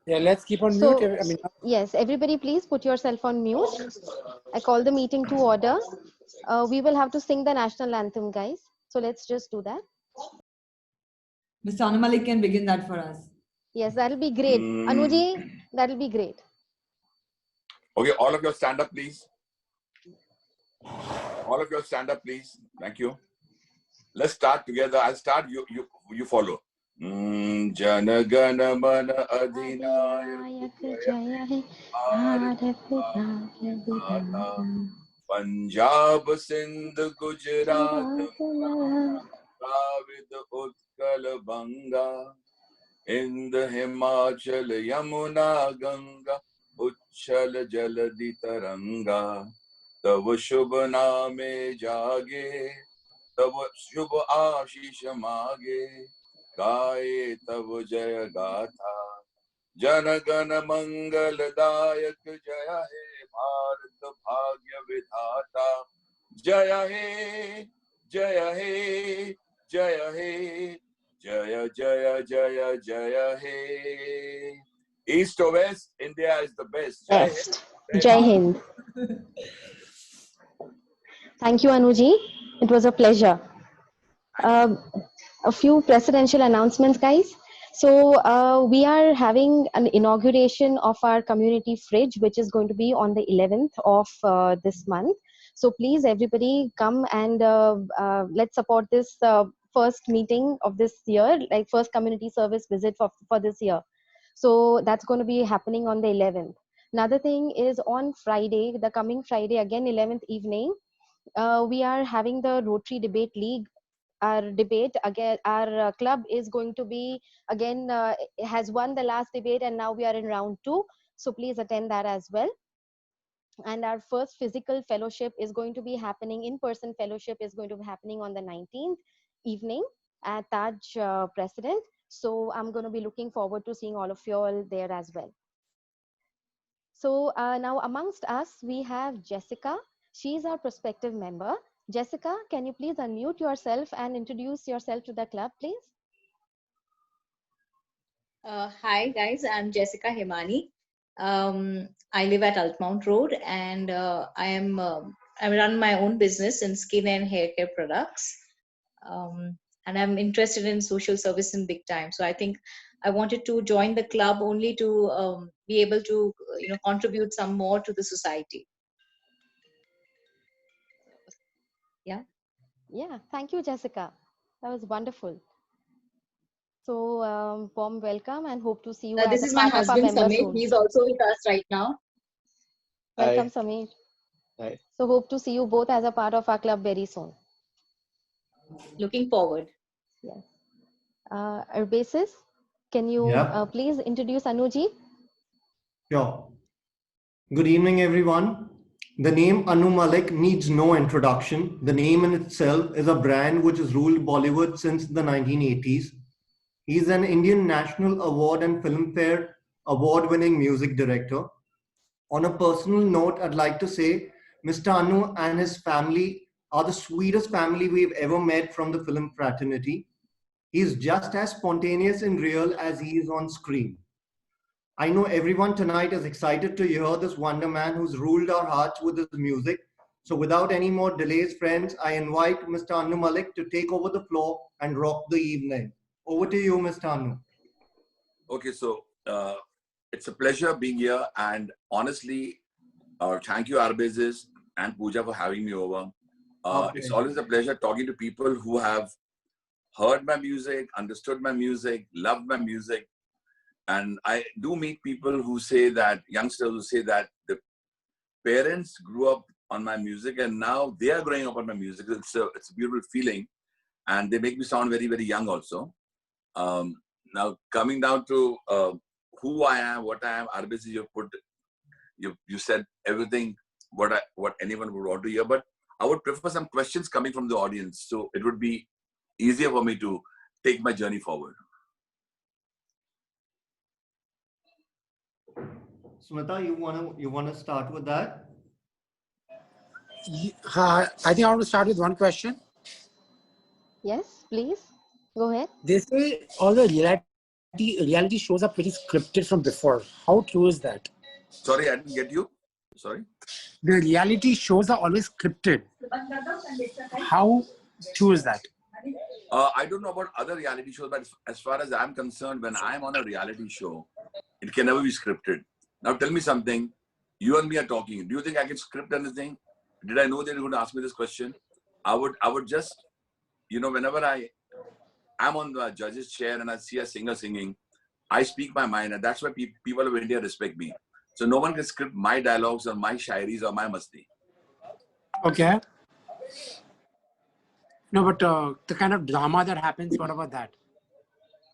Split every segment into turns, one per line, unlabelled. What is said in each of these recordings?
Yeah, let's keep on
So,
mute.
yes, everybody please put yourself on mute. I call the meeting to order. We will have to sing the national anthem, guys. So let's just do that.
Mr. Anu Malik can begin that for us.
Yes, that'll be great. Anuji, that'll be great.
Okay, all of you stand up, please. All of you stand up, please. Thank you. Let's start together. I'll start. You follow. Jana Gana Mana Adhinayak Jaya He Punjab Sindh Gujarat Dravid Utkal Banga Ind Himachal Yamuna Ganga Uchchal Jaladi Taranga Tav Shubh Naame Jage Tav Shubh Ashish Mage Gaye Tav Jaya Gatha Jana Gana Mangal Dayak Jaya He Bharat Bhagya Vidhata Jaya He Jaya He Jaya He Jaya Jaya Jaya Jaya He. East to west, India is the best. Jai Hind.
Jai Hind. Thank you, Anuji. It was a pleasure. A few presidential announcements, guys. So we are having an inauguration of our community fridge, which is going to be on the 11th of this month. So please, everybody, come and let's support this first meeting of this year, like first community service visit for this year. So that's going to be happening on the 11th. Another thing is on Friday, the coming Friday, again 11th evening, we are having the Rotary Debate League. Our debate again, our club is going to be again has won the last debate, and now we are in round 2. So please attend that as well. And our first physical fellowship is going to be happening, in-person fellowship is going to be happening on the 19th evening at Taj President. So I'm going to be looking forward to seeing all of you all there as well. So now amongst us, we have Jessica. She is our prospective member. Jessica, can you please unmute yourself and introduce yourself to the club, please?
Hi guys, I'm Jessica Himani. I live at Altmount Road, and I run my own business in skin and hair care products. And I'm interested in social service in big time. So I think I wanted to join the club only to be able to contribute some more to the society.
Yeah, thank you, Jessica. That was wonderful. So warm welcome, and hope to see you
This
as
is
a
my
part of our
husband
members
Samir.
soon.
He's also with us right now.
Welcome, Samir.
Hi.
So hope to see you both as a part of our club very soon.
Looking forward.
Yes. Urbasis, can you please introduce Anuji?
Sure. Good evening, everyone. The name Anu Malik needs no introduction. The name in itself is a brand which has ruled Bollywood since the 1980s. He is an Indian National Award and Filmfare award-winning music director. On a personal note, I'd like to say Mr. Anu and his family are the sweetest family we've ever met from the film fraternity. He's just as spontaneous and real as he is on screen. I know everyone tonight is excited to hear this wonder man who's ruled our hearts with his music. So without any more delays, friends, I invite Mr. Anu Malik to take over the floor and rock the evening. Over to you, Mr. Anu.
Okay, so it's a pleasure being here, and honestly, thank you, Arbazes and Pooja, for having me over. It's always a pleasure talking to people who have heard my music, understood my music, loved my music. And I do meet people who say that, youngsters who say that the parents grew up on my music and now they are growing up on my music. It's a beautiful feeling, and they make me sound very, very young also. Now coming down to who I am, what I am, Arbisi, you said everything what anyone would want to hear, but I would prefer some questions coming from the audience, so it would be easier for me to take my journey forward.
Smita, you wanna start with that?
I think I want to start with one question.
Yes, please. Go ahead.
They say all the reality reality shows are pretty scripted from before. How true is that?
Sorry, I didn't get you. Sorry.
The reality shows are always scripted. How true is that?
I don't know about other reality shows, but as far as I'm concerned, when I'm on a reality show, it can never be scripted. Now tell me something. You and me are talking. Do you think I can script anything? Did I know that you were going to ask me this question? I would just, whenever I'm on the judge's chair and I see a singer singing, I speak my mind, and that's why people of India respect me. So no one can script my dialogues or my shairis or my masti.
Okay. No, but the kind of drama that happens, what about that?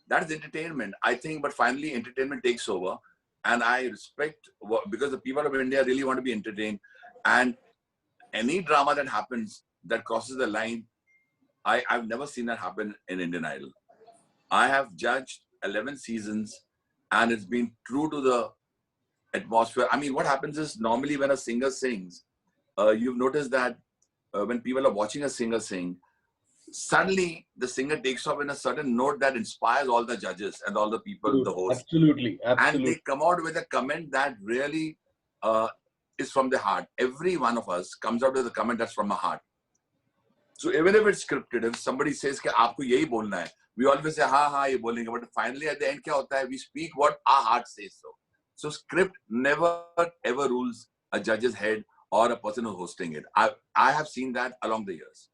That's entertainment, I think. But finally, entertainment takes over, and I respect because the people of India really want to be entertained. And any drama that happens that crosses the line, I've never seen that happen in Indian Idol. I have judged 11 seasons, and it's been true to the atmosphere. I mean, what happens is normally when a singer sings, you've noticed that when people are watching a singer sing, suddenly the singer takes off in a certain note that inspires all the judges and all the people, the host.
Absolutely.
And they come out with a comment that really is from the heart. Every one of us comes out with a comment that's from our heart. So even if it's scripted, if somebody says कि आपको यही बोलना है, we always say हाँ ये बोलेंगे. But finally at the end क्या होता है? We speak what our heart says. So script never ever rules a judge's head or a person who's hosting it. I have seen that along the years.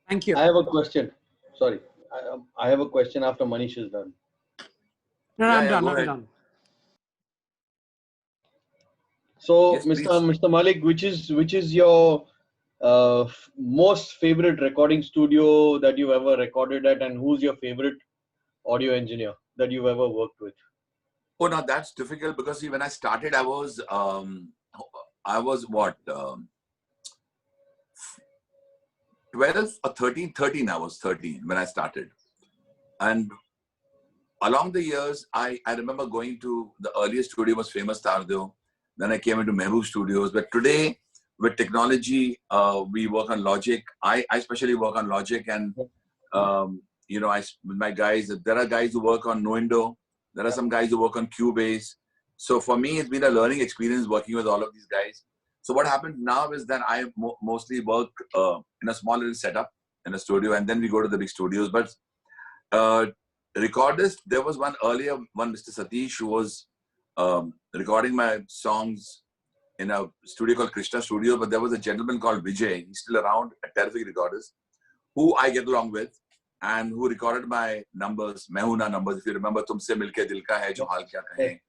Thank you.
I have a question. Sorry. I have a question after Manish is done.
No,
Yeah,
I'm
yeah,
done.
go
I'm
ahead.
done.
So,
Yes, please.
Mr. Malik, which is your most favorite recording studio that you've ever recorded at, and who's your favorite audio engineer that you've ever worked with?
Oh, no, that's difficult because see, when I started, I was what, 12 or 13, I was 13 when I started. And along the years, I remember going to the earliest studio was Famous Tardio. Then I came into Mehboob Studios. But today, with technology, we work on Logic. I especially work on Logic, and with my guys, there are guys who work on Nuendo. There are some guys who work on Cubase. So for me, it's been a learning experience working with all of these guys. So what happens now is that I mostly work in a small little setup in a studio, and then we go to the big studios. But recordist, there was one earlier, Mr. Satish, who was recording my songs in a studio called Krishna Studio. But there was a gentleman called Vijay, he's still around, a terrific recordist, who I get along with, and who recorded my numbers, Mehuna numbers. If you remember, Tumse Milke Dil Ka Hai Jo Haal Kya Kahe,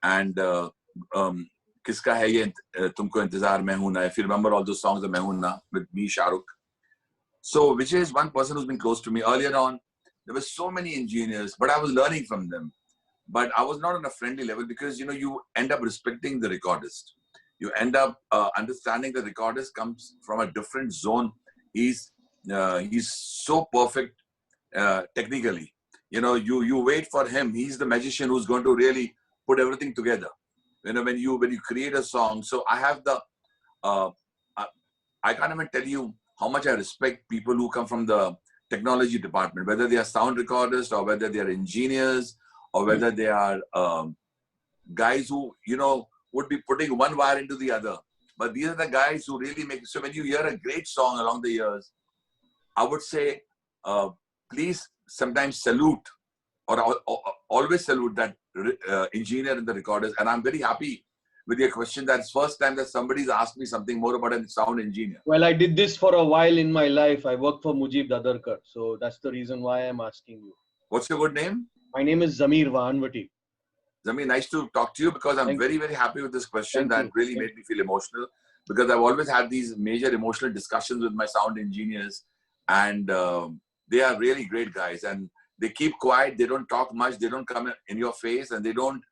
and Kiska Hai Ye Tumko Intezar Mehuna. If you remember all those songs of Mehuna with me, Shahrukh. So Vijay is one person who's been close to me. Earlier on, there were so many engineers, but I was learning from them. But I was not on a friendly level because, you end up respecting the recordist. You end up understanding the recordist comes from a different zone. He's so perfect technically. You wait for him. He's the magician who's going to really put everything together. When you create a song. So I have I can't even tell you how much I respect people who come from the technology department, whether they are sound recordists or whether they are engineers or whether they are guys who, would be putting one wire into the other. But these are the guys who really make it. So when you hear a great song along the years, I would say, please sometimes salute or always salute that engineer and the recorders. And I'm very happy with your question. That's first time that somebody's asked me something more about a sound engineer.
Well, I did this for a while in my life. I worked for Mujib Dadarkar. So that's the reason why I'm asking you.
What's your good name?
My name is Zamir Vahanvati.
Zamir, nice to talk to you because I'm very, very happy with this question. That really made me feel emotional because I've always had these major emotional discussions with my sound engineers, and they are really great guys, and they keep quiet. They don't talk much. They don't come in your face, and they don't,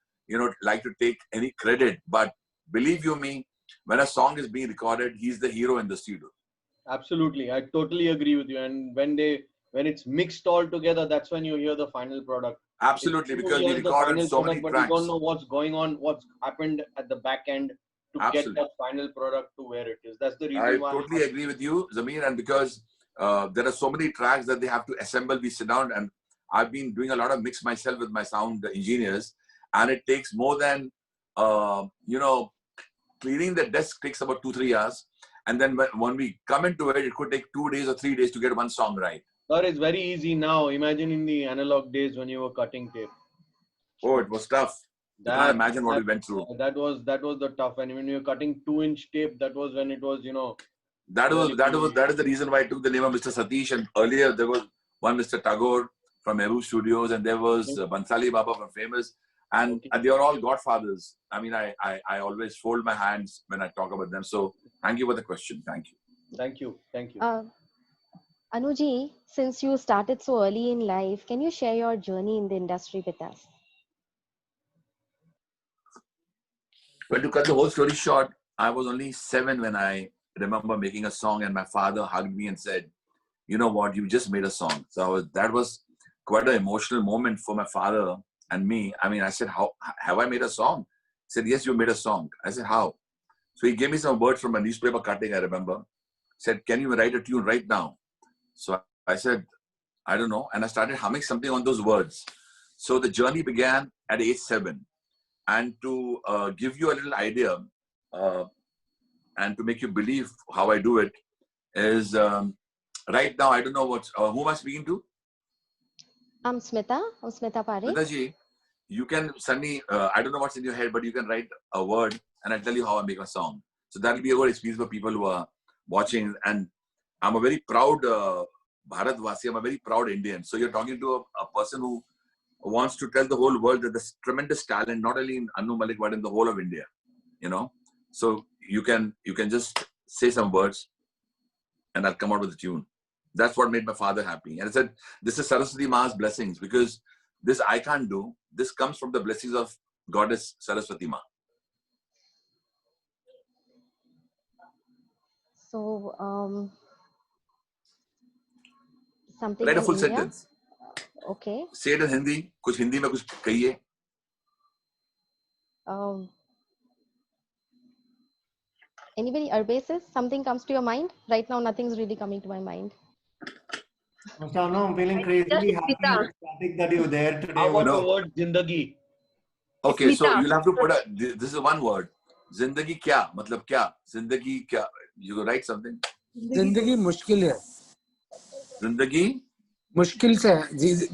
like to take any credit. But believe you me, when a song is being recorded, he's the hero in the studio.
Absolutely. I totally agree with you. And when it's mixed all together, that's when you hear the final product.
Absolutely, because we recorded so many
but
tracks.
you don't know what's going on, what's happened at the back end to get that final product to where it is. That's the reason
I
why
totally agree with you, Zamir. And because there are so many tracks that they have to assemble, we sit down and I've been doing a lot of mix myself with my sound engineers, and it takes more than, cleaning the desk takes about 2-3 hours. And then when we come into it, it could take 2 days or 3 days to get one song right.
Sir, it's very easy now. Imagine in the analog days when you were cutting tape.
Oh, it was tough. I can't imagine what we went through.
That was the tough. And when you were cutting 2-inch tape, that was when it was,
That is the reason why I took the name of Mr. Satish. And earlier there was one Mr. Tagore from Meru Studios, and there was Bansali Baba from Famous, and they are all godfathers. I mean, I always fold my hands when I talk about them. So thank you for the question. Thank you.
Thank you. Thank you.
Anuji, since you started so early in life, can you share your journey in the industry with us?
Well, to cut the whole story short, I was only 7 when I remember making a song, and my father hugged me and said, "You know what? You just made a song." So that was quite an emotional moment for my father and me. I mean, I said, "How have I made a song?" He said, "Yes, you made a song." I said, "How?" So he gave me some words from a newspaper cutting, I remember. Said, "Can you write a tune right now?" So I said, "I don't know." And I started humming something on those words. So the journey began at age 7. And to give you a little idea and to make you believe how I do it is right now, I don't know who am I speaking to?
I'm Smita. I'm Smita Parekh.
Smita ji, you can send me, I don't know what's in your head, but you can write a word and I'll tell you how I make a song. So that'll be a good experience for people who are watching. And I'm a very proud Bharatvasi. I'm a very proud Indian. So you're talking to a person who wants to tell the whole world that there's tremendous talent, not only in Anu Malik, but in the whole of India, So you can just say some words and I'll come out with a tune. That's what made my father happy. And I said, this is Saraswati Ma's blessings, because this I can't do. This comes from the blessings of Goddess Saraswati Ma.
So, something
Write a
on
full
India?
sentence.
Okay.
Say it in Hindi. कुछ हिंदी में कुछ कहिए.
Anybody, Arbasis, something comes to your mind? Right now, nothing's really coming to my mind.
Mr. Anu, I'm feeling crazily happy and ecstatic that you're there today.
How about the word Zindagi?
Okay, so you'll have to put this is one word. Zindagi kya? Matlab kya? Zindagi kya? You write something.
जिंदगी मुश्किल है.
Zindagi
मुश्किल से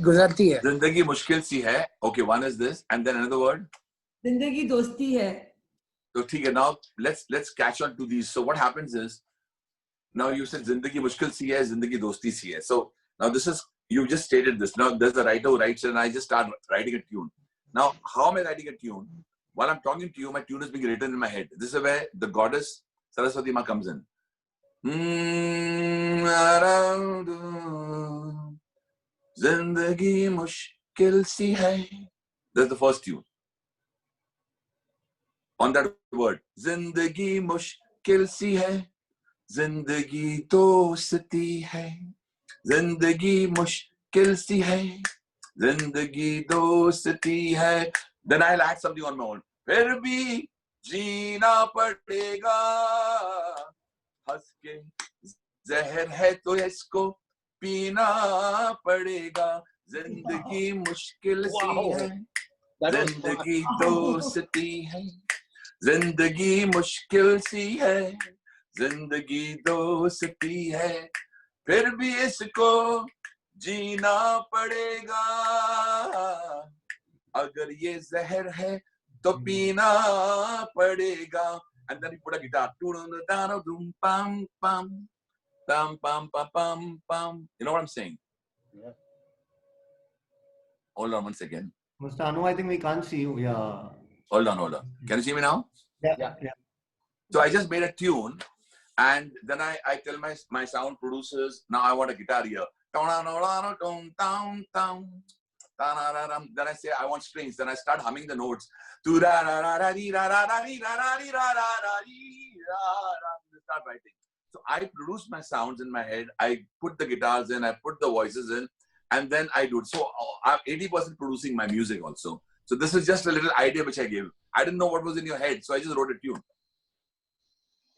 गुजरती है.
Zindagi मुश्किल सी है. Okay, one is this, and then another word.
जिंदगी दोस्ती है.
So ठीक है, now let's catch on to these. So what happens is, now you said Zindagi mushkil si hai, Zindagi dosti si hai. So now you just stated this. Now there's a writer who writes it and I just start writing a tune. Now, how am I writing a tune? While I'm talking to you, my tune is being written in my head. This is where the goddess Saraswati Ma comes in. Zindagi mushkil si hai. That's the first tune. On that word, Zindagi mushkil si hai, Zindagi dosti hai, Zindagi mushkil si hai, Zindagi dosti hai. Then I'll add something on my own. Phir bhi jeena padega, has ke zahar hai to isko peena padega. Zindagi mushkil si hai, Zindagi dosti hai. जिंदगी मुश्किल सी है, जिंदगी दोस्ती है, फिर भी इसको जीना पड़ेगा, अगर ये जहर है तो पीना पड़ेगा. And then he put a guitar. You know what I'm saying?
Yeah.
Hold on once again.
Mr. Anu, I think we can't see you. Yeah.
Hold on. Can you see me now?
Yeah.
So I just made a tune, and then I tell my sound producers, now I want a guitar here. Then I say I want strings. Then I start humming the notes. Start writing. So I produce my sounds in my head. I put the guitars in. I put the voices in, and then I do it. So I'm 80% producing my music also. So this is just a little idea which I gave. I didn't know what was in your head, so I just wrote a tune.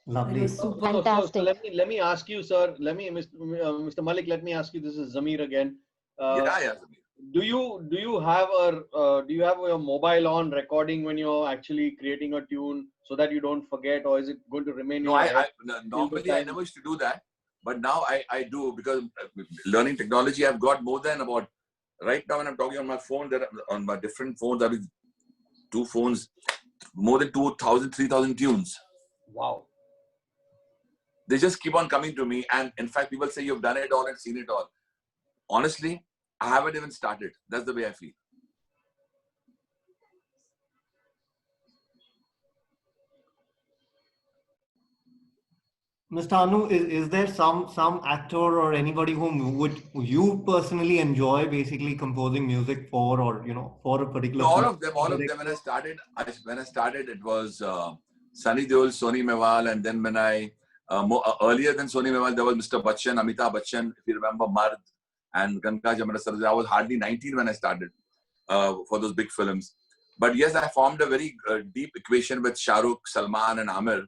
Lovely.
Fantastic.
So let me ask you, sir. Mr. Malik, let me ask you. This is Zamir again.
Yeah, Zamir.
do you have your mobile on recording when you're actually creating a tune so that you don't forget, or is it going to remain in
No,
your head?
normally I never used to do that, but now I do, because learning technology, I've got more than about, right now when I'm talking on my phone, on my different phones, I have 2 phones, more than 2,000, 3,000 tunes.
Wow.
They just keep on coming to me, and in fact, people say you've done it all and seen it all. Honestly, I haven't even started. That's the way I feel.
Mr. Anu, is there some actor or anybody whom would you personally enjoy basically composing music for, or for a particular
No, all
film?
of them. When I started, it was Sunny Deol, Soni Mewal, and then when I earlier than Soni Mewal, there was Mr. Bachchan, Amitabh Bachchan, if you remember, Mard and Ganka Jamuna Saraj. I was hardly 19 when I started for those big films. But yes, I formed a very deep equation with Shah Rukh, Salman, and Amir,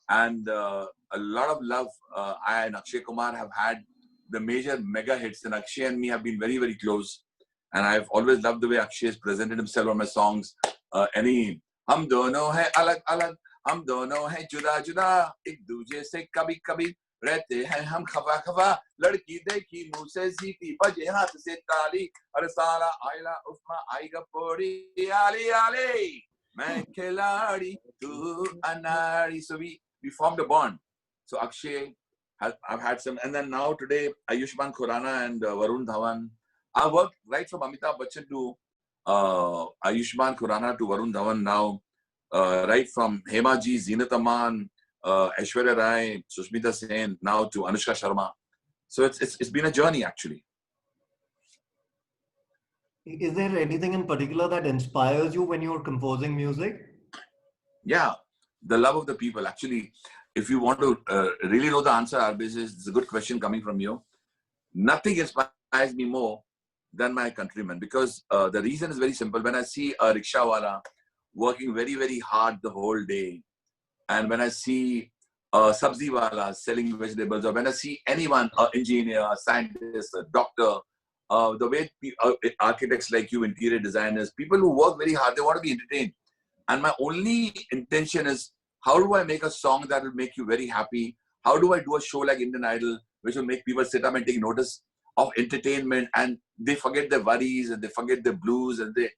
and a lot of love. I and Akshay Kumar have had the major mega hits, and Akshay and me have been very, very close. And I've always loved the way Akshay has presented himself on my songs. Hum dono hai alag alag, hum dono hai juda juda, ek duje se kabhi kabhi रहते हैं हम खफा खफा, लड़की देखी मुंह से सीटी बजे हाथ से ताली, अरे साला आइला उस्मा आएगा पोड़ी आली आली, मैं खिलाड़ी तू अनाड़ी. So we formed a bond. So Akshay, I've had some, and then now today Ayushmann Khurrana and Varun Dhawan. I worked right from Amitabh Bachchan to Ayushmann Khurrana to Varun Dhawan now, right from Hema Ji, Zeenat Aman, Aishwarya Rai, Sushmita Sen, now to Anushka Sharma. So it's been a journey actually.
Is there anything in particular that inspires you when you're composing music?
Yeah, the love of the people. Actually, if you want to really know the answer, Arbez, it's a good question coming from you. Nothing inspires me more than my countrymen, because the reason is very simple. When I see a rickshawala working very, very hard the whole day, and when I see a sabzi wala selling vegetables, or when I see anyone, an engineer, a scientist, a doctor, the way architects like you, interior designers, people who work very hard, they want to be entertained. And my only intention is, how do I make a song that will make you very happy? How do I do a show like Indian Idol, which will make people sit up and take notice of entertainment, and they forget their worries and they forget their blues, and they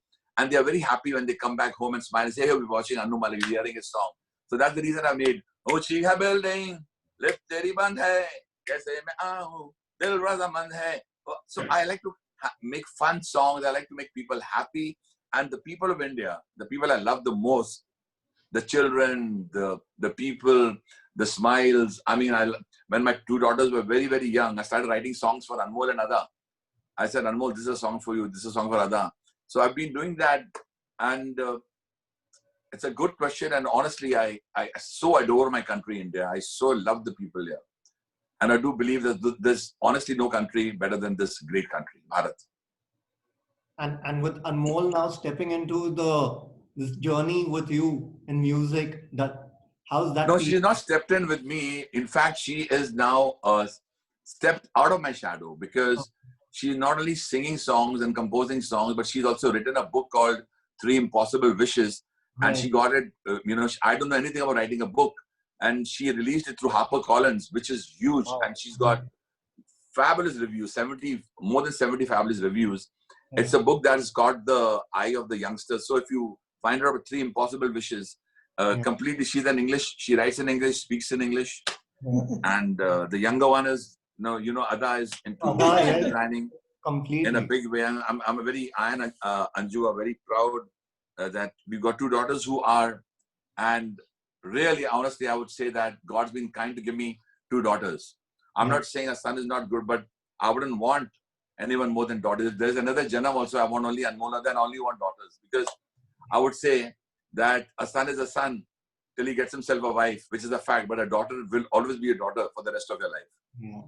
are very happy when they come back home and smile and say, hey, we're watching Anu Malik, we're hearing his song. So that's the reason I made Ochi Hai Building, Lift Teri Band Hai, Kaise Main Aau, Dil Razamand Hai. So I like to make fun songs. I like to make people happy. And the people of India, the people I love the most, the children, the people, the smiles. I mean, when my 2 daughters were very, very young, I started writing songs for Anmol and Ada. I said, Anmol, this is a song for you. This is a song for Ada. So I've been doing that. And it's a good question. And honestly, I so adore my country, India. I so love the people here. And I do believe that there's honestly no country better than this great country, Bharat.
And with Anmol now stepping into this journey with you in music, how's that?
No, she's not stepped in with me. In fact, she is now stepped out of my shadow, because she's not only singing songs and composing songs, but she's also written a book called 3 Impossible Wishes. Right. And she got it, I don't know anything about writing a book. And she released it through HarperCollins, which is huge. Wow. And she's got fabulous reviews, more than 70 fabulous reviews. Yeah. It's a book that has caught the eye of the youngsters. So if you find her 3 Impossible Wishes, completely, she's in English. She writes in English, speaks in English. And the younger one is, Ada is into designing completely in a big way. I and Anju are very proud that we've got 2 daughters who are, and really, honestly, I would say that God's been kind to give me 2 daughters. I'm not saying a son is not good, but I wouldn't want anyone more than daughters. If there's another Janam also, I want only Anmola, then I only want daughters. Because I would say that a son is a son till he gets himself a wife, which is a fact, but a daughter will always be a daughter for the rest of your life.
Yeah.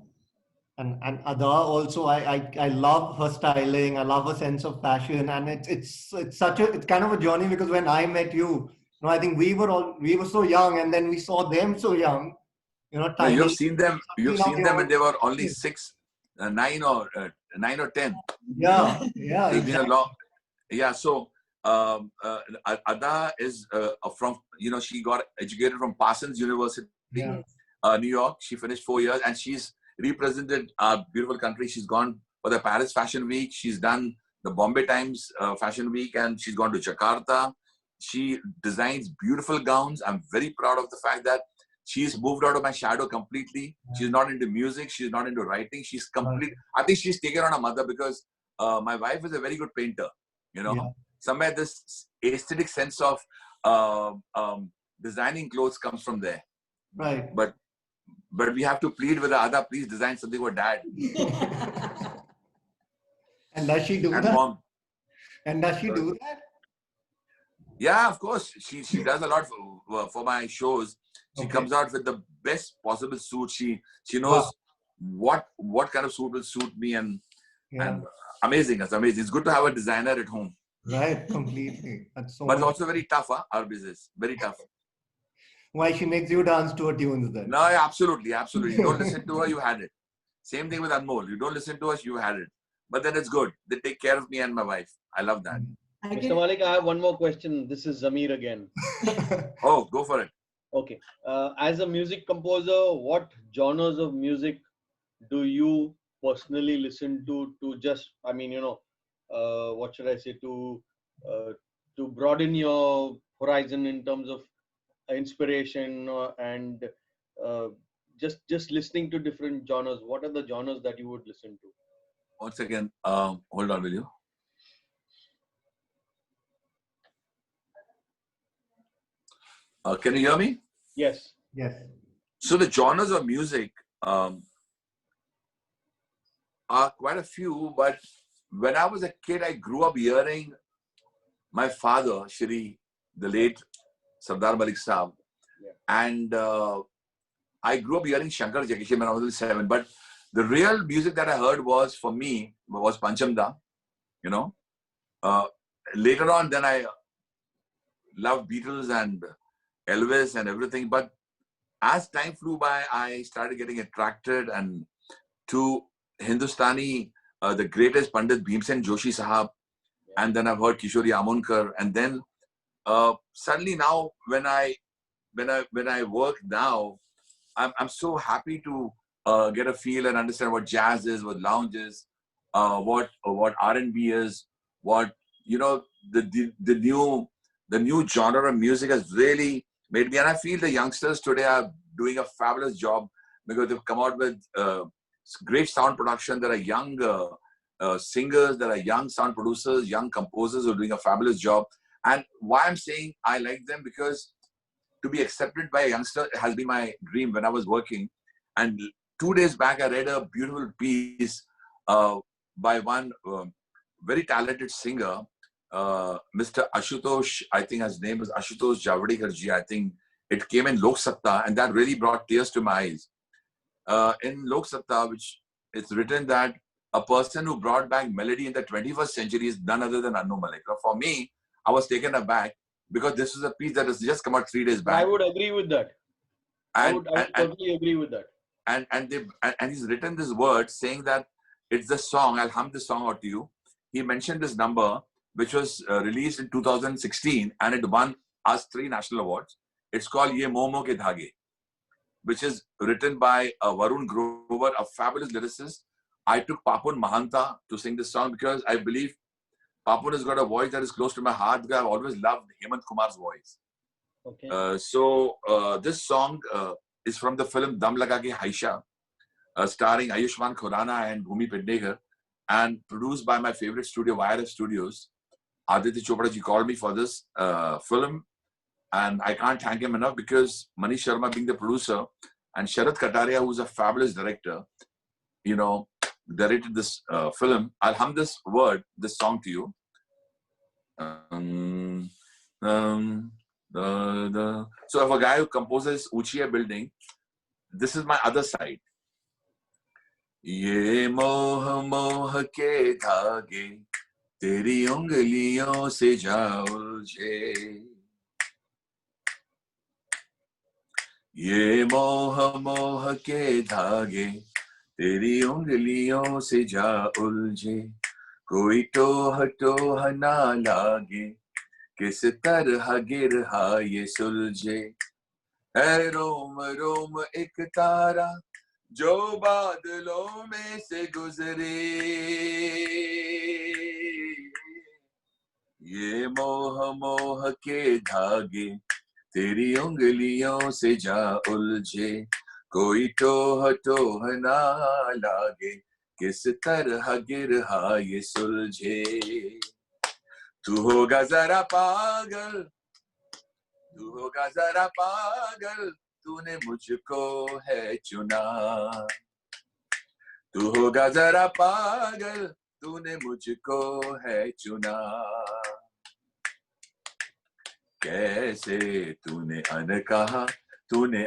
And Ada also, I love her styling. I love her sense of fashion, and it's kind of a journey, because when I met you, I think we were so young, and then we saw them so young.
You've seen them when they were only 6. 9 or 10.
Yeah, yeah,
It's been a
exactly.
long. Yeah. So Ada is from, she got educated from Parsons University,
Yeah,
New York. She finished 4 years, and she's represented our beautiful country. She's gone for the Paris Fashion Week. She's done the Bombay Times Fashion Week, and she's gone to Jakarta. She designs beautiful gowns. I'm very proud of the fact that she's moved out of my shadow completely. She's not into music. She's not into writing. She's complete. I think she's taken on her mother, because my wife is a very good painter.
Yeah.
Somewhere this aesthetic sense of designing clothes comes from there.
Right.
But we have to plead with the Ada, please design something for dad
And does she do
and
that?
mom.
And does she do that?
Yeah, of course. She does a lot for my shows. She
Okay.
comes out with the best possible suit. She knows what kind of suit will suit me, and amazing. It's amazing. It's good to have a designer at home.
Right, completely. That's so
But it's
much.
also very tough, our business. Very tough.
Why she makes you dance to her tunes then?
No, absolutely. You don't listen to her, you had it. Same thing with Anmol. You don't listen to us, you had it. But then it's good. They take care of me and my wife. I love that.
Mr. Malik, I have one more question. This is Zamir again.
Oh, go for it.
Okay. As a music composer, what genres of music do you personally listen to just, what should I say, to broaden your horizon in terms of inspiration and just listening to different genres? What are the genres that you would listen to?
Once again, hold on, will you? Can you hear me?
Yes.
Yes.
So the genres of music are quite a few, but when I was a kid, I grew up hearing my father, Shri, the late Sardar Malik Saab, and I grew up hearing Shankar Jagishan when I was 7. But the real music that I heard was, for me, was Panchamda. Later on, then I loved Beatles and Elvis and everything. But as time flew by, I started getting attracted to Hindustani, the greatest Pandit Bhimsen Joshi Sahab, and then I've heard Kishori Amonkar, and then suddenly now when I work now, I'm so happy to get a feel and understand what jazz is, what lounge is, what R&B is, what the new genre of music has really made me, and I feel the youngsters today are doing a fabulous job because they've come out with great sound production. There are young singers, there are young sound producers, young composers who are doing a fabulous job. And why I'm saying I like them, because to be accepted by a youngster has been my dream when I was working. And 2 days back, I read a beautiful piece by one very talented singer, Mr. Ashutosh. I think his name is Ashutosh Javadekar-ji. I think it came in Lok Satta, and that really brought tears to my eyes. In Lok Satta, which it's written that a person who brought back melody in the 21st century is none other than Anu Malik. Now, for me, I was taken aback because this is a piece that has just come out 3 days back.
I would agree with that. I would totally agree with that.
And he's written this word saying that it's the song. I'll hum this song out to you. He mentioned this number, which was released in 2016, and it won us 3 national awards. It's called Ye Momo Ke Dhage, which is written by Varun Grover, a fabulous lyricist. I took Papun Mahanta to sing this song because I believe Papun has got a voice that is close to my heart, because I've always loved Hemant Kumar's voice.
Okay.
So this song is from the film Dam Laga Ke Haisha, starring Ayushmann Khurrana and Bhumi Pednekar, and produced by my favorite studio, YRF Studios. Aditya Chopra ji called me for this film, and I can't thank him enough, because Manish Sharma being the producer and Sharat Kataria, who's a fabulous director, directed this film. I'll hum this song to you. So if a guy who composes Uchiya Building, this is my other side. Ye moh moh ke dhage teri ungliyon se ja uljhe. Ye moh moh ke dhage तेरी उंगलियों से जा उलझे, कोई टोह टोह ना लागे, किस तरह गिरहा ये सुलझे, है रोम रोम एक तारा जो बादलों में से गुजरे, ये मोह मोह के धागे तेरी उंगलियों से जा उलझे, कोई टोह टोह ना लागे, किस तरह गिरहा ये सुलझे। तू होगा जरा पागल, तू होगा जरा पागल, तूने मुझको है चुना, तू होगा जरा पागल, तूने मुझको है चुना, कैसे तूने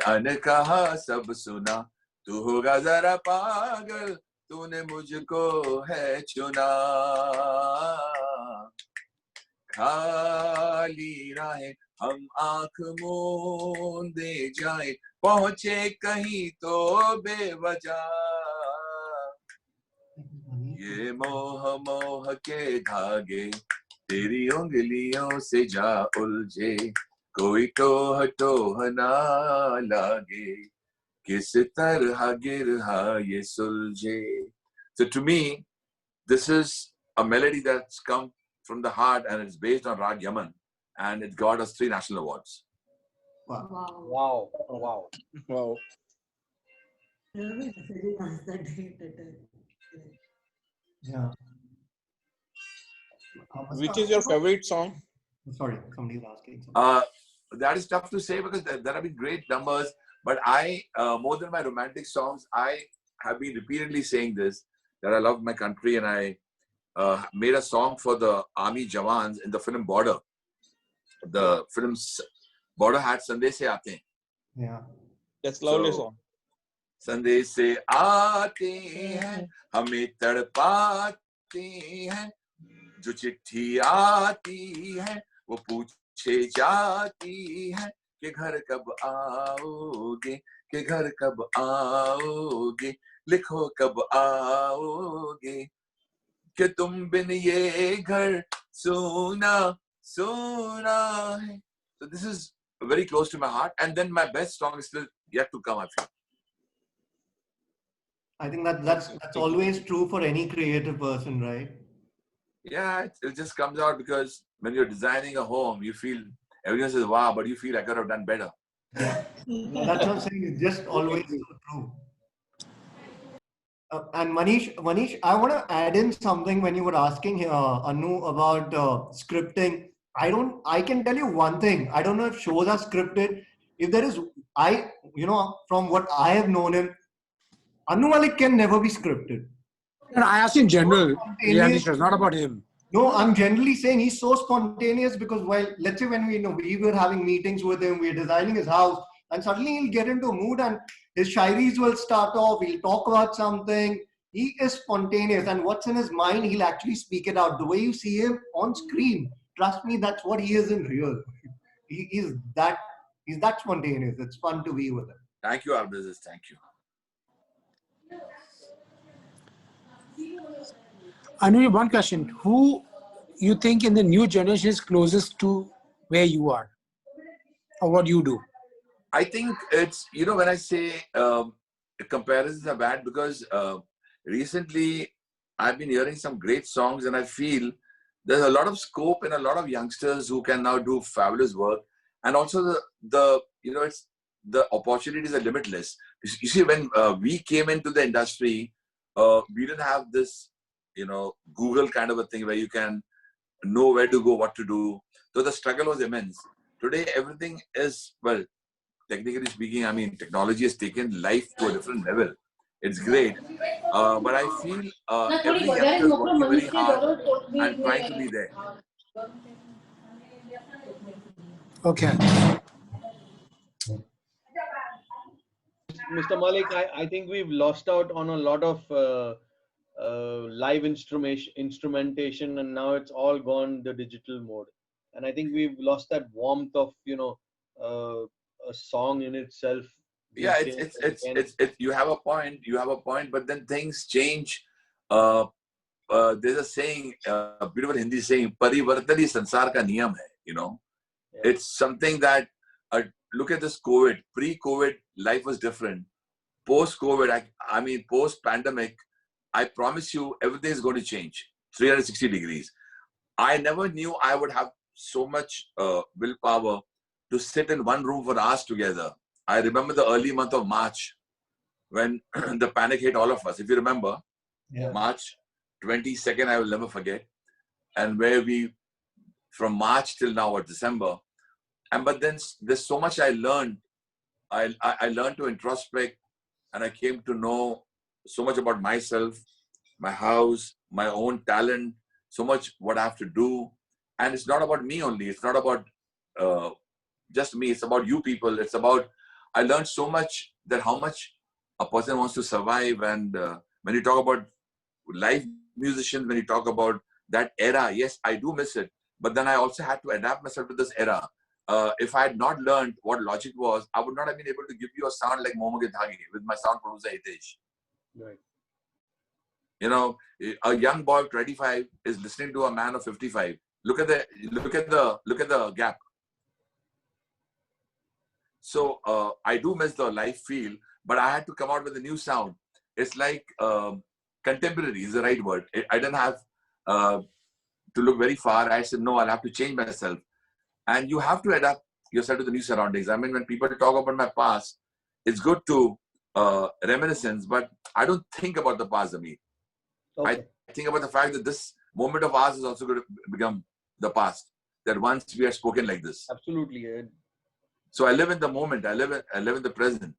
अन कहा सब सुना, तू होगा जरा पागल, तूने मुझको है चुना, खाली राहें हम आंख मूंदे जाए, पहुंचे कहीं तो बेवजह, ये मोह मोह के धागे तेरी उंगलियों से जा उलझे, कोई टोह टोह ना लागे, किस तरह गिरहा ये सुलझे. So to me, this is a melody that's come from the heart and it's based on Rag Yaman and it got us 3 national awards.
Wow.
Wow. Wow.
Wow.
Yeah.
Which is your favorite song?
Sorry, somebody was asking something.
That is tough to say because there have been great numbers, but I, more than my romantic songs, I have been repeatedly saying this, that I love my country, and I made a song for the army jawans in the film Border. The film's Border had Sandesh Se Aate Hain.
Yeah.
That's lovely
So,
song.
संदेश से आते हैं हमें तड़पाते हैं, जो चिट्ठी आती है वो पूछे जाती है कि घर कब आओगे, कि घर कब आओगे, लिखो कब आओगे, कि तुम बिन ये घर सोना सोना है. So this is very close to my heart, and then my best song is still yet to come, I feel.
I think that's always true for any creative person, right?
Yeah, it just comes out because when you're designing a home, you feel, everyone says, wow, but you feel I could have done better.
Yeah. That's what I'm saying. It's just always so true. And Manish, I want to add in something when you were asking Anu about scripting. I can tell you one thing. I don't know if shows are scripted. If there is, from what I have known him, Anu Malik can never be scripted.
And I asked in general, reality
Spontaneous.
shows, not about him.
No, I'm generally saying he's so spontaneous because let's say when we were having meetings with him, we're designing his house, and suddenly he'll get into a mood and his shairis will start off, he'll talk about something. He is spontaneous, and what's in his mind, he'll actually speak it out. The way you see him on screen, trust me, that's what he is in real. He's that spontaneous. It's fun to be with him.
Thank you, Arbizes. Thank you.
Anu, one question. Who you think in the new generation is closest to where you are? Or what you do?
I think it's, when I say comparisons are bad, because recently I've been hearing some great songs and I feel there's a lot of scope in a lot of youngsters who can now do fabulous work. And also it's the opportunities are limitless. You see, when we came into the industry, we didn't have this, Google kind of a thing where you can know where to go, what to do. So the struggle was immense. Today, everything is, well, technically speaking, I mean, technology has taken life to a different level. It's great. But I feel every youngster is working very hard and trying to be there.
Okay.
Mr. Malik, I think we've lost out on a lot of live instrumentation, and now it's all gone the digital mode. And I think we've lost that warmth of, a song in itself
Yeah,
these days, and
you have a point. You have a point, but then things change. There's a saying, a beautiful Hindi saying, "Parivartan hi sansar ka niyam hai." You know,
yeah,
it's something that. Look at this COVID. Pre-COVID, life was different. Post-COVID, I mean, post-pandemic, I promise you, everything is going to change. 360 degrees. I never knew I would have so much willpower to sit in one room for hours together. I remember the early month of March when the panic hit all of us. If you remember,
Yeah.
March 22nd, I will never forget. And where we, from March till now or December, but then there's so much I learned. I learned to introspect, and I came to know so much about myself, my house, my own talent, so much what I have to do. And it's not about me only. It's not about just me. It's about you people. It's about, I learned so much that how much a person wants to survive. And when you talk about live musicians, when you talk about that era, yes, I do miss it. But then I also had to adapt myself to this era. If I had not learned what Logic was, I would not have been able to give you a sound like Momo ke Dhage with my sound producer Hitesh.
right.
You know, a young boy of 25 is listening to a man of 55. Look at the gap. So I do miss the live feel, but I had to come out with a new sound. It's like contemporary is the right word. I didn't have to look very far. I said, no, I'll have to change myself. And you have to adapt yourself to the new surroundings. I mean, when people talk about my past, it's good to reminiscence, but I don't think about the past, Amit.
Okay.
I think about the fact that this moment of ours is also going to become the past. That once we had spoken like this.
Absolutely.
So I live in the moment. I live in the present,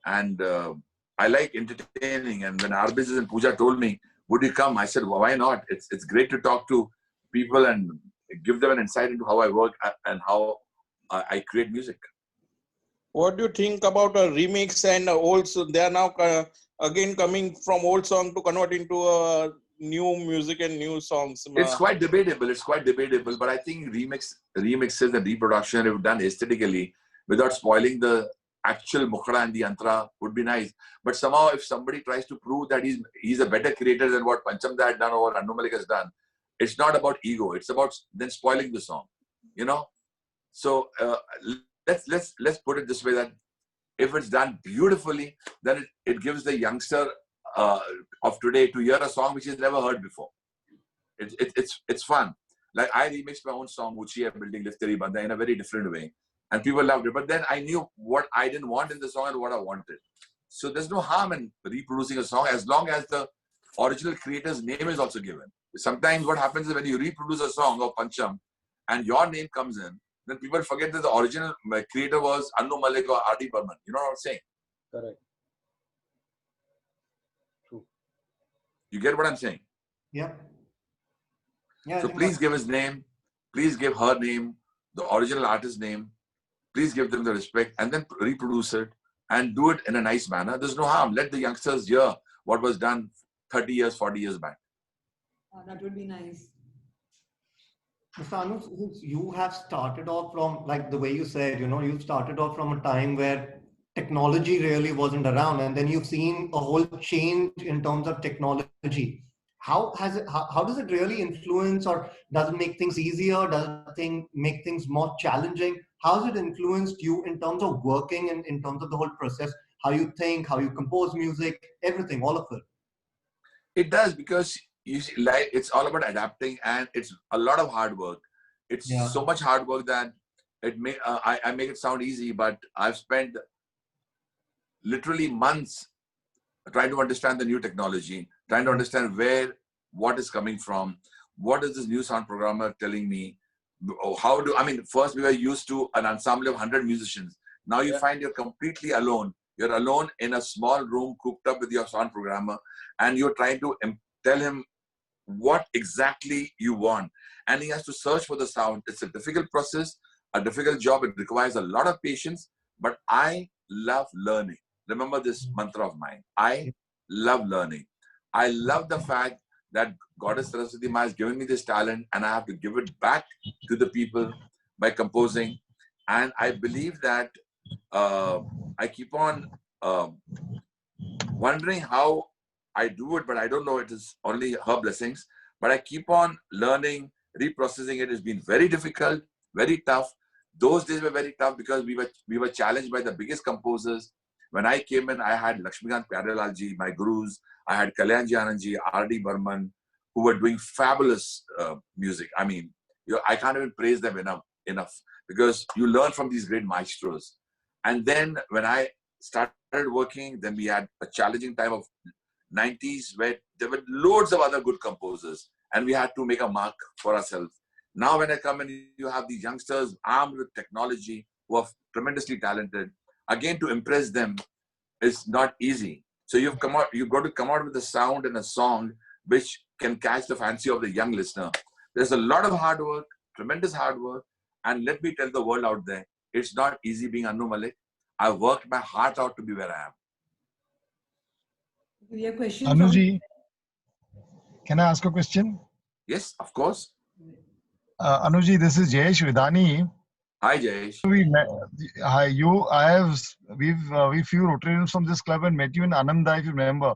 and I like entertaining. And when Arbizes and Pooja told me, "Would you come?" I said, well, "Why not? It's great to talk to people and give them an insight into how I work and how I create music."
What do you think about a remix and old? So they are now again coming from old song to convert into new music and new songs.
It's quite debatable. It's quite debatable. But I think remixes and reproduction, if done aesthetically, without spoiling the actual mukhra and the antra, would be nice. But somehow, if somebody tries to prove that he's a better creator than what Pancham Da had done or what Annu Malik has done, it's not about ego. It's about then spoiling the song. You know. So let's put it this way: that if it's done beautifully, then it gives the youngster of today to hear a song which he's never heard before. It's fun. Like I remixed my own song, Uchiya Building Lift Teri Banda, in a very different way. And people loved it. But then I knew what I didn't want in the song and what I wanted. So there's no harm in reproducing a song as long as the original creator's name is also given. Sometimes what happens is when you reproduce a song of Pancham and your name comes in, then people forget that the original creator was Annu Malik or R.D. Burman. You know what I'm saying?
Correct. True.
You get what I'm saying?
Yeah. Yeah.
So please give his name. Please give her name, the original artist's name. Please give them the respect and then reproduce it and do it in a nice manner. There's no harm. Let the youngsters hear what was done 30 years, 40 years back.
That would be nice.
Mr. Anu, you have started off from, like the way you said, you started off from a time where technology really wasn't around, and then you've seen a whole change in terms of technology. How does it really influence, or does it make things easier? Does it make things more challenging? How has it influenced you in terms of working and in terms of the whole process? How you think, how you compose music, everything, all of it.
It does, because you see, like, it's all about adapting, and it's a lot of hard work. It's so much hard work that I make it sound easy, but I've spent literally months trying to understand the new technology, trying to understand what is coming from, what is this new sound programmer telling me, first we were used to an ensemble of 100 musicians. Now you find you're completely alone. You're alone in a small room cooped up with your sound programmer, and you're trying to tell him what exactly you want. And he has to search for the sound. It's a difficult process, a difficult job. It requires a lot of patience, but I love learning. Remember this mantra of mine. I love learning. I love the fact that Goddess Saraswati Ma has given me this talent, and I have to give it back to the people by composing. And I believe that I keep on wondering how I do it, but I don't know. It is only her blessings. But I keep on learning, reprocessing it. It's been very difficult, very tough. Those days were very tough because we were challenged by the biggest composers. When I came in, I had Lakshmikant Pyarelal-ji, my gurus. I had Kalyanji Anandji, R.D. Burman, who were doing fabulous music. I mean, I can't even praise them enough because you learn from these great maestros. And then when I started working, then we had a challenging time of 90s where there were loads of other good composers and we had to make a mark for ourselves. Now when I come in, you have these youngsters armed with technology who are tremendously talented. Again, to impress them is not easy. So you've got to come out with a sound and a song which can catch the fancy of the young listener. There's a lot of hard work, tremendous hard work. And let me tell the world out there, it's not easy being Anu Malik. I worked my heart out to be where I am.
We have questions.
Anuji, can I ask a question?
Yes, of course.
Anuji, this is Jayesh Vidani.
Hi, Jayesh.
We few Rotarians from this club and met you in Ananda, if you remember,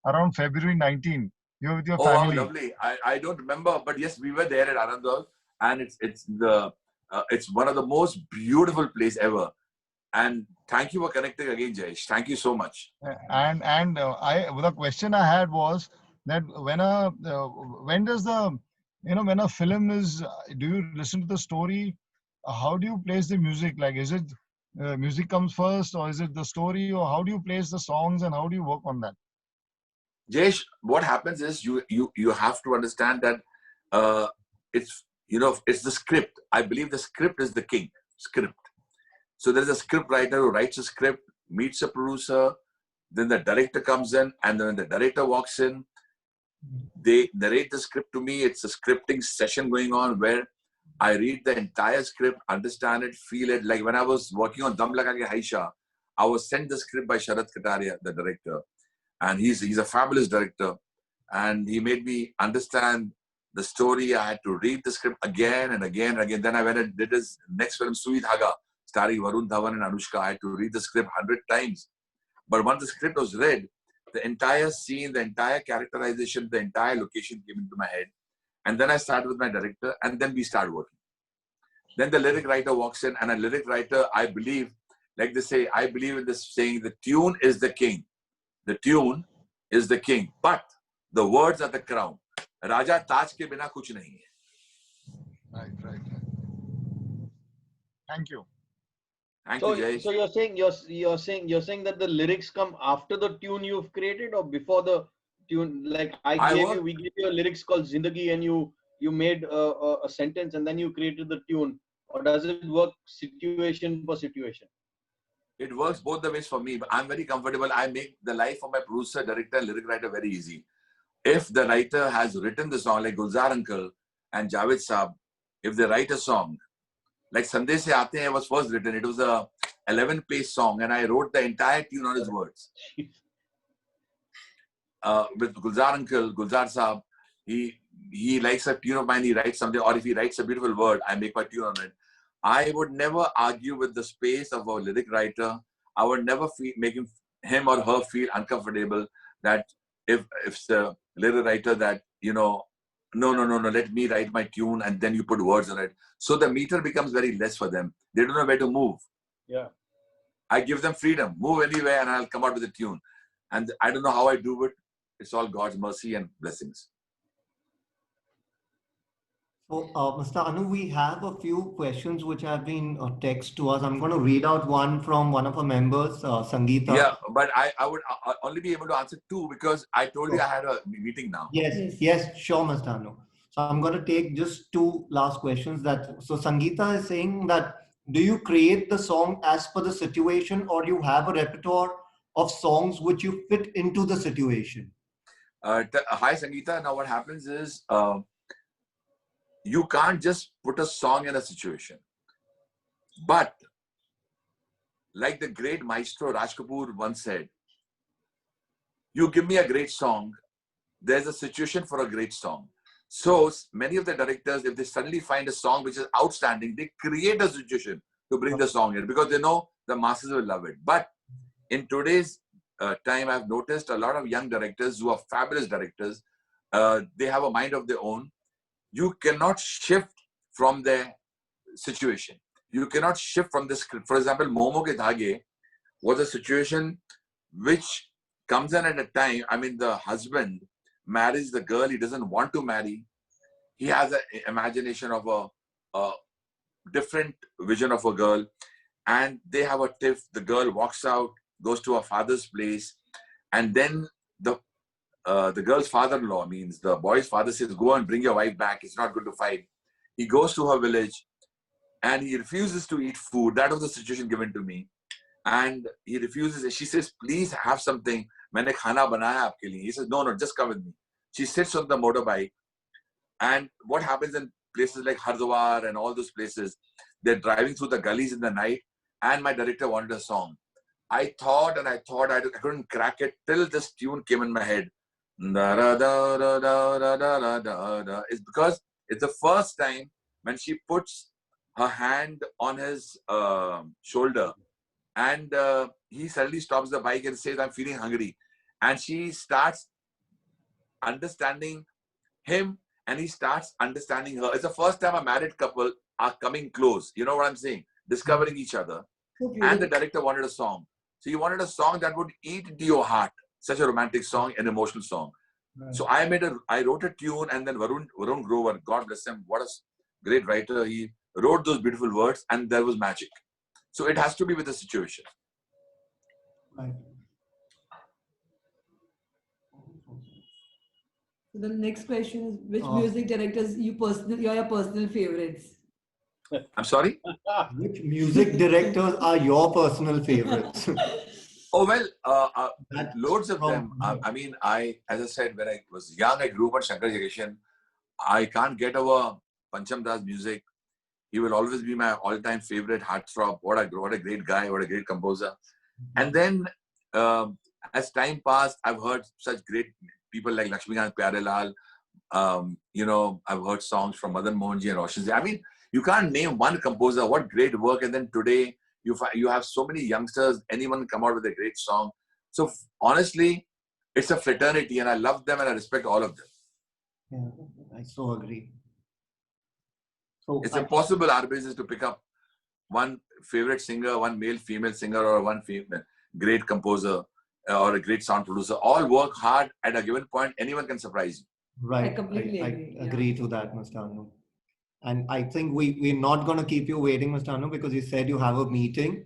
around February 19. You were with your family.
Oh, wow, lovely. I don't remember, but yes, we were there at Ananda, and it's one of the most beautiful place ever. And thank you for connecting again, Jayesh. Thank you so much.
The question I had was that when a film is, do you listen to the story? How do you place the music? Like, is it music comes first, or is it the story, or how do you place the songs and how do you work on that?
Jayesh, what happens is you have to understand that it's the script. I believe the script is the king. Script. So there's a script writer who writes a script, meets a producer, then the director comes in, and then when the director walks in, they narrate the script to me. It's a scripting session going on where I read the entire script, understand it, feel it. Like when I was working on Dam Laga Ke Haisha, I was sent the script by Sharad Kataria, the director. And he's a fabulous director. And he made me understand the story. I had to read the script again and again and again. Then I went and did his next film, Sui Dhaga, starring Varun Dhawan and Anushka. I had to read the script 100 times. But once the script was read, the entire scene, the entire characterization, the entire location came into my head. And then I started with my director, and then we started working. Then the lyric writer walks in, and a lyric writer, I believe, like they say, I believe in this saying, the tune is the king. The tune is the king, but the words are the crown. Raja Taj ke bina kuch nahi hai.
Right. Thank you.
Thank you, Jayesh.
So you're saying that the lyrics come after the tune you've created or before the tune? Like we gave you a lyrics called Zindagi, and you made a sentence and then you created the tune, or does it work situation per situation?
It works both the ways for me, but I'm very comfortable. I make the life of my producer, director, and lyric writer very easy. If the writer has written the song, like Gulzar Uncle and Javed Saab, if they write a song, like Sandesh Se Aate Hain was first written, it was a 11-page song, and I wrote the entire tune on his words. With Gulzar Uncle, Gulzar Saab, he likes a tune of mine, he writes something, or if he writes a beautiful word, I make my tune on it. I would never argue with the space of a lyric writer. I would never make him or her feel uncomfortable that if the lyric writer that, no, let me write my tune and then you put words on it. So the meter becomes very less for them. They don't know where to move.
Yeah.
I give them freedom. Move anywhere and I'll come out with a tune. And I don't know how I do it. It's all God's mercy and blessings.
So, Mr. Anu, we have a few questions which have been texted to us. I'm going to read out one from one of our members, Sangeeta.
Yeah, but I would only be able to answer two because I told you I had a meeting now.
Yes, sure, Mr. Anu. So I'm going to take just two last questions. So Sangeeta is saying that, do you create the song as per the situation, or you have a repertoire of songs which you fit into the situation?
Hi, Sangeeta. Now what happens is, you can't just put a song in a situation. But like the great maestro Raj Kapoor once said, you give me a great song, there's a situation for a great song. So many of the directors, if they suddenly find a song which is outstanding, they create a situation to bring the song in because they know the masses will love it. But in today's time, I've noticed a lot of young directors who are fabulous directors. They have a mind of their own. You cannot shift from their situation. You cannot shift from the script. For example, Momo Ke Dhage was a situation which comes in at a time, I mean, the husband marries the girl he doesn't want to marry. He has an imagination of a different vision of a girl, and they have a tiff. The girl walks out, goes to her father's place, and then the girl's father-in-law, means the boy's father, says, go and bring your wife back. It's not good to fight. He goes to her village and he refuses to eat food. That was the situation given to me. And he refuses. She says, please have something. Maine khana banaya aapke liye. He says, no, just come with me. She sits on the motorbike. And what happens in places like Hardwar and all those places, they're driving through the gullies in the night, and my director wanted a song. I thought I couldn't crack it till this tune came in my head. It's because it's the first time when she puts her hand on his shoulder, and he suddenly stops the bike and says, I'm feeling hungry. And she starts understanding him, and he starts understanding her. It's the first time a married couple are coming close. You know what I'm saying? Discovering each other. And the director wanted a song. So he wanted a song that would eat into your heart. Such a romantic song, an emotional song. Right. So I wrote a tune, and then Varun Grover, God bless him, what a great writer. He wrote those beautiful words, and there was magic. So it has to be with the situation.
Right.
So the next question is, which music directors are your personal favorites?
I'm sorry?
Which music directors are your personal favorites?
Oh, well, loads of them. I mean, as I said, when I was young, I grew up on Shankar Jagashan. I can't get over Pancham Das music. He will always be my all-time favorite heartthrob. What a great guy, what a great composer. And then, as time passed, I've heard such great people like Lakshmikant Pyarelal. I've heard songs from Madan Mohanji and Roshan. I mean, you can't name one composer. What great work! And then today, you have so many youngsters. Anyone come out with a great song. So honestly, it's a fraternity, and I love them and I respect all of them.
Yeah, I so agree. So
it's impossible, our business, to pick up one favorite singer, one male, female singer, or one female great composer or a great sound producer. All work hard. At a given point, anyone can surprise you.
Right.
I completely
agree to that, Mr. Anu. And I think we're not going to keep you waiting, Mr. Anu, because you said you have a meeting.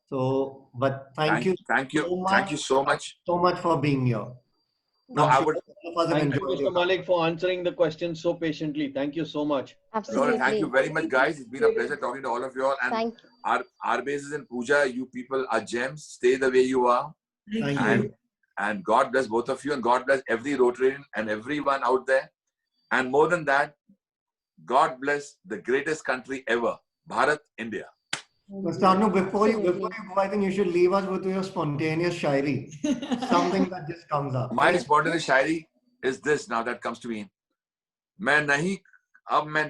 So, but thank you so much for being here.
No, thank you, Mr. Malik, for answering the questions so patiently. Thank you so much.
Absolutely.
No, thank you very much, guys. It's been a pleasure talking to all of you all. And our bases in Puja, you people are gems. Stay the way you are.
Thank you.
And God bless both of you, and God bless every Rotarian and everyone out there. And more than that, God bless the greatest country ever, Bharat, India.
Mr. Anu, before you go, I think you should leave us with your spontaneous shairi. Something that just comes up.
My spontaneous shairi is this now that comes to me. अब मैं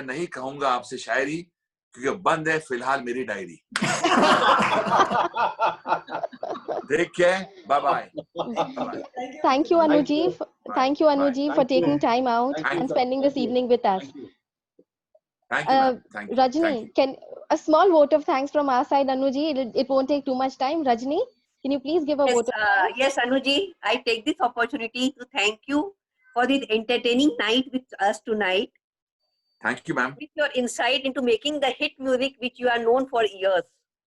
नहीं कहूँगा आपसे शायरी, क्योंकि बंद है फिलहाल मेरी diary. Take care. Bye-bye.
Thank you, Anuji. Thank you, Anuji, for taking time out and spending this evening with us.
Thank you. Thank you.
Rajni, a small vote of thanks from our side, Anuji. It won't take too much time. Rajni, can you please give a vote of thanks?
Yes, Anuji, I take this opportunity to thank you for this entertaining night with us tonight.
Thank you, ma'am.
With your insight into making the hit music which you are known for years.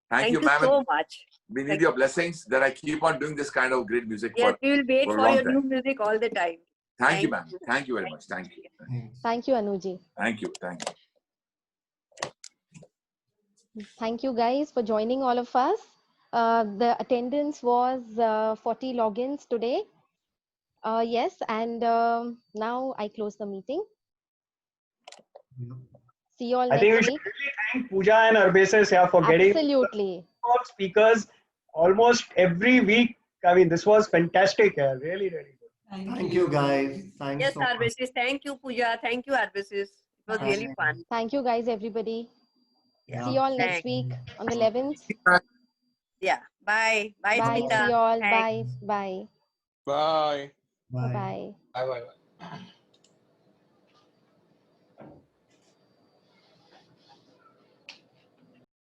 Thank you,
ma'am.
so
much.
We need your blessings that I keep on doing this kind of great music.
Yes, we will wait for your new music all the time.
Thank you, ma'am. Thank you very much. Thank you.
Thank you, Anuji.
Thank you. Thank you.
Thank you, guys, for joining all of us. The attendance was 40 logins today. Yes, and now I close the meeting. See you all next week.
I think we should really thank Pooja and Arbaces for getting speakers almost every week. I mean, this was fantastic. Really, really good.
Thank you, guys. Thanks.
Yes, Arbaces. Thank you, Pooja. Thank you, Arbaces. It was really fun.
Thank you, guys, everybody.
Yeah.
See you all next
Thanks.
week on the 11th.
Yeah. Bye. Bye,
Bye.
Smita.
See you all.
Thanks.
Bye. Bye.
Bye.
Bye. Bye.
Bye bye.